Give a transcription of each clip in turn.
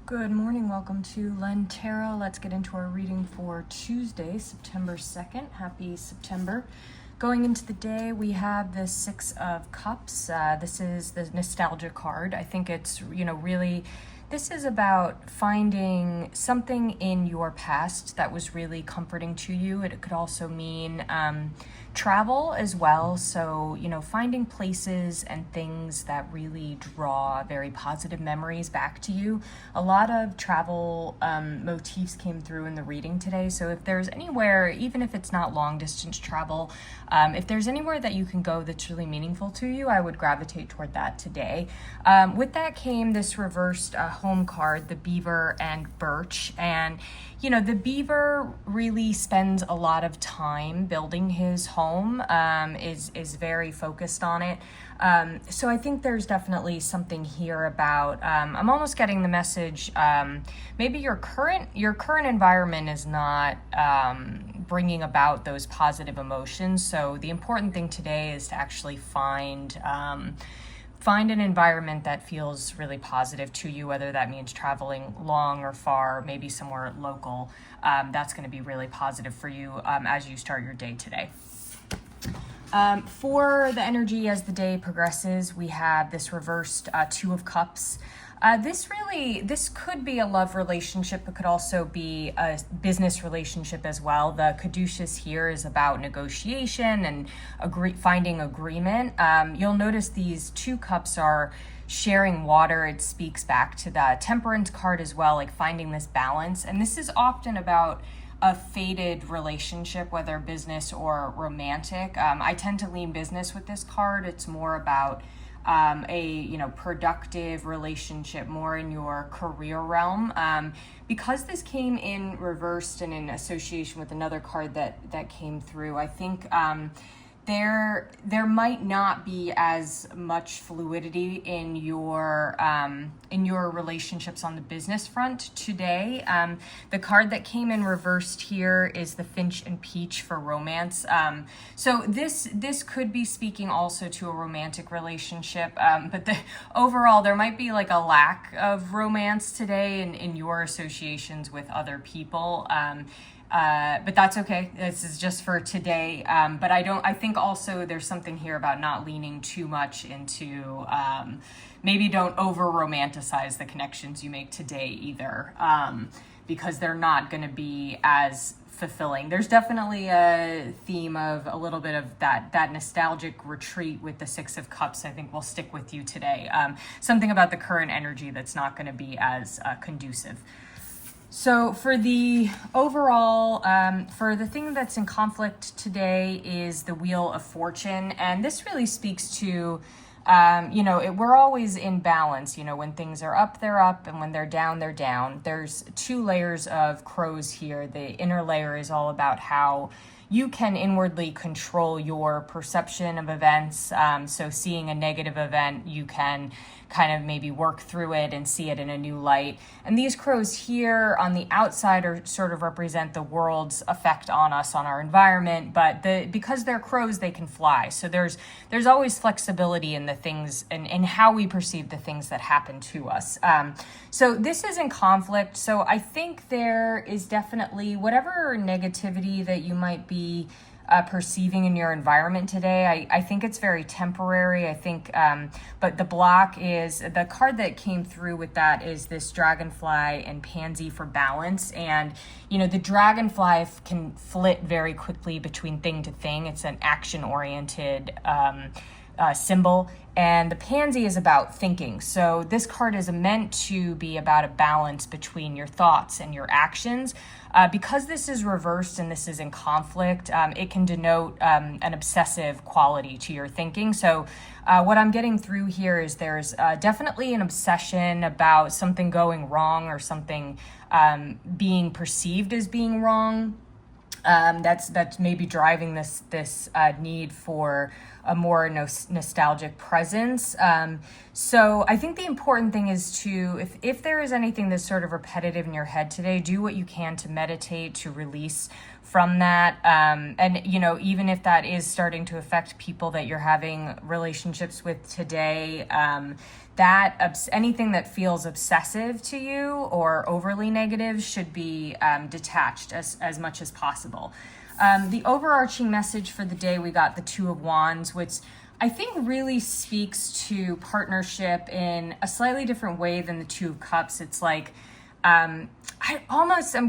Good morning, welcome to Len Tarot. Let's get into our reading for Tuesday, September 2nd. Happy September. Going into the day, we have the Six of Cups. This is the nostalgia card. I think it's, really, this is about finding something in your past that was really comforting to you. It could also mean travel as well. So, finding places and things that really draw very positive memories back to you. A lot of travel motifs came through in the reading today. So if there's anywhere, even if it's not long distance travel, if there's anywhere that you can go that's really meaningful to you, I would gravitate toward that today. With that came this reversed home card, the beaver and birch. And the beaver really spends a lot of time building his home, is very focused on it. So I think there's definitely something here about, I'm almost getting the message, maybe your current environment is not bringing about those positive emotions. So the important thing today is to actually find an environment that feels really positive to you, whether that means traveling long or far, maybe somewhere local. That's going to be really positive for you as you start your day today. For the energy as the day progresses, we have this reversed Two of Cups. This could be a love relationship, but could also be a business relationship as well. The caduceus here is about negotiation and finding agreement. You'll notice these two cups are sharing water. It speaks back to the temperance card as well, like finding this balance. And this is often about a fated relationship, whether business or romantic. I tend to lean business with this card. It's more about a productive relationship, more in your career realm. Because this came in reversed and in association with another card that came through, I think there might not be as much fluidity in your relationships on the business front today. The card that came in reversed here is the Finch and Peach for romance. So this could be speaking also to a romantic relationship, but overall there might be like a lack of romance today in your associations with other people. But that's okay. This is just for today. But I think also there's something here about not leaning too much into, maybe don't over romanticize the connections you make today either, because they're not going to be as fulfilling. There's definitely a theme of a little bit of that nostalgic retreat with the Six of Cups. I think will stick with you today. Something about the current energy that's not going to be as conducive. So for the overall, for the thing that's in conflict today is the Wheel of Fortune. And this really speaks to, we're always in balance. When things are up, they're up. And when they're down, they're down. There's two layers of crows here. The inner layer is all about how you can inwardly control your perception of events. So seeing a negative event, you can kind of maybe work through it and see it in a new light. And these crows here on the outside are sort of represent the world's effect on us, on our environment. But because they're crows, they can fly. So there's always flexibility in the things and how we perceive the things that happen to us. So this is in conflict. So I think there is definitely whatever negativity that you might be perceiving in your environment today. I think it's very temporary. I think, but the block is the card that came through with that is this dragonfly and pansy for balance. And, the dragonfly can flit very quickly between thing to thing. It's an action oriented, symbol, and the pansy is about thinking. So this card is meant to be about a balance between your thoughts and your actions. Because this is reversed and this is in conflict, it can denote an obsessive quality to your thinking. So what I'm getting through here is there's definitely an obsession about something going wrong or something being perceived as being wrong. That's maybe driving this need for a more nostalgic presence. So I think the important thing is to, if there is anything that's sort of repetitive in your head today, do what you can to meditate, to release from that. And, even if that is starting to affect people that you're having relationships with today, anything that feels obsessive to you or overly negative should be detached as much as possible. The overarching message for the day, we got the Two of Wands, which I think really speaks to partnership in a slightly different way than the Two of Cups. It's like, I'm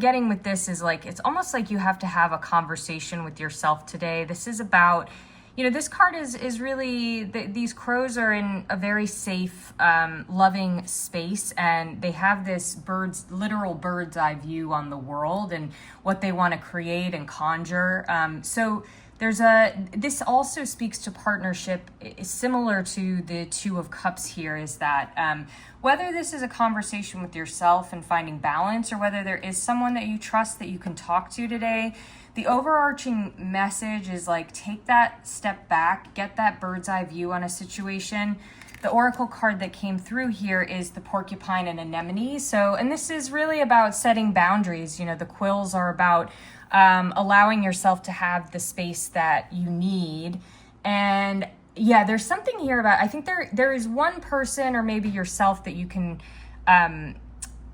getting with this is like, it's almost like you have to have a conversation with yourself today. This is about, this card is really, these crows are in a very safe, loving space, and they have this literal bird's eye view on the world and what they want to create and conjure. So this also speaks to partnership, similar to the Two of Cups here, is that whether this is a conversation with yourself and finding balance, or whether there is someone that you trust that you can talk to today, the overarching message is like, take that step back, get that bird's eye view on a situation. The oracle card that came through here is the porcupine and anemone. And this is really about setting boundaries. The quills are about allowing yourself to have the space that you need. And yeah, there's something here about, I think there is one person or maybe yourself that you can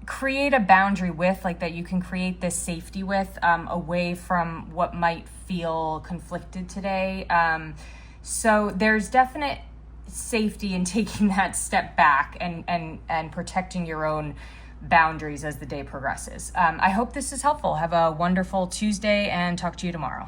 create a boundary with, like that you can create this safety with, away from what might feel conflicted today. So there's definite safety in taking that step back and protecting your own boundaries as the day progresses. I hope this is helpful. Have a wonderful Tuesday and talk to you tomorrow.